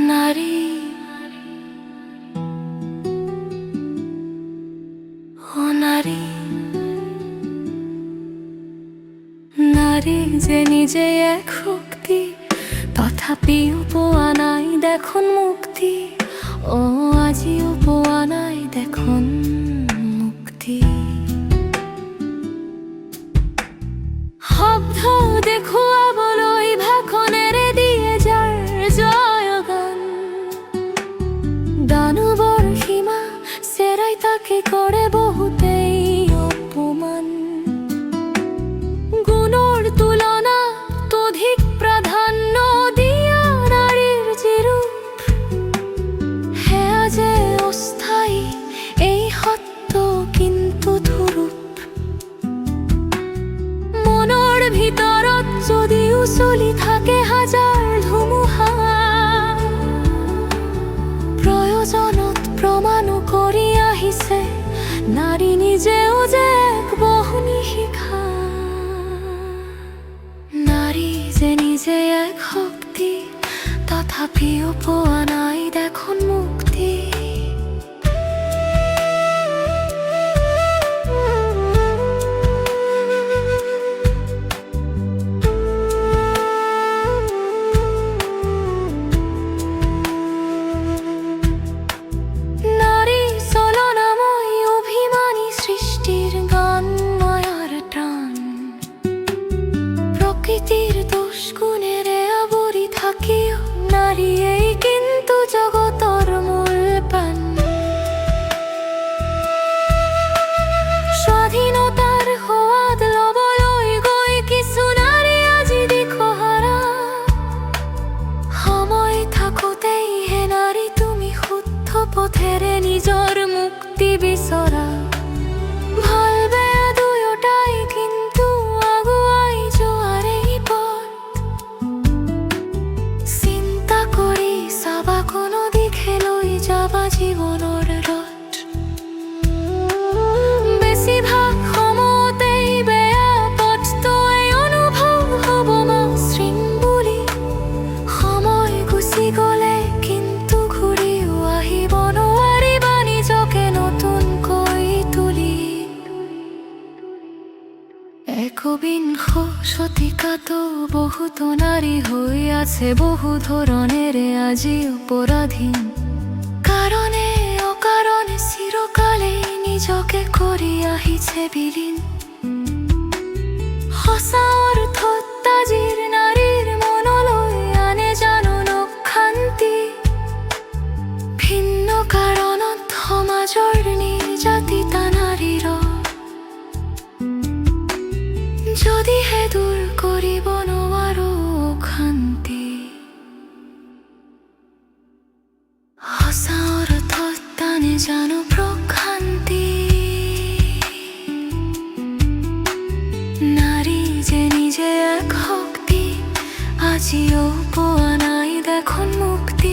নারী ও নারী, নারী যে নিজে এক শক্তি, তথাপিও পোয়া নাই দেখুন মুক্তি। ও আজিও পোয়া নাই দেখুন মুক্তি। শব্দ দেখুয়া বলই ভাখনেৰে দিয়ে যাৰ জয়গান। দানৱৰ সীমা চেৰাই তাকে কৰে বহুতেই অপমান। গুণৰ তুলনাত অধিক প্ৰাধান্য দিয়া নাৰীৰ যিৰূপ, সেয়া যে অস্থায়ী এই সত্য কিন্তু ধুৰূপ। মনৰ ভিতৰত যদিও চলি থাকে হাজাৰ ধুমুহা, প্ৰয়োজনত প্ৰমাণো কৰি আহিছে নাৰী নিজেও যে এক বহনী শিখা। নাৰী যে নিজে এক শক্তি, তথাপিও পোৱা নাই দেখোন মুক্তি। নারী চলনাময় অভিমানী সৃষ্টির গান মায়ার টান। প্রকৃতির দোষ গুণেরে আবরি থাকিও নারী এই কিন্তু জগতর মূল পান। স্বাধীনতার সোৱাদ লবলৈ গৈ কিছু নাৰী আজি দিশহাৰা। সময় থাকোতেই হে নাৰী তুমি শুদ্ধ পথেৰে নিজৰ মুক্তি বিচৰা। ভাল বেয়া দুয়োটাই কিন্তু আগুৱাই যোৱাৰ এই পথ। চিন্তা কৰি চাবা কোনো দিশে লৈ যাবা জীৱনৰ ৰথ। বেছিভাগ সময়তেই বেয়া পথটোৱে অনুভৱ হ'ব মসৃণ বুলি। সময় গুচি গ'লে কিন্তু ঘূৰিও আহিব নোৱাৰিবা নিজকে নতুনকৈ তুলি। একবিংশ শতিকাতো বহুতো নারী হৈ আছে বহু ধরনেৰে আজিও পৰাধীন। কারণে অকারণে চিরকালে নিজকে কৰি আহিছে বিলীন। সঁচা অৰ্থত আজিৰ নাৰীৰ মনলৈ আনে জানো অশান্তি। ভিন্ন কাৰণত সমাজৰ নিৰ্যাতিতা নাৰীৰ যদিহে দূৰ কৰিব নোৱাৰো অশান্তি। সঁচা অৰ্থত টানে জানো প্ৰশান্তি। নাৰী যে নিজে এক শক্তি, আজিও পোৱা নাই দেখোন মুক্তি।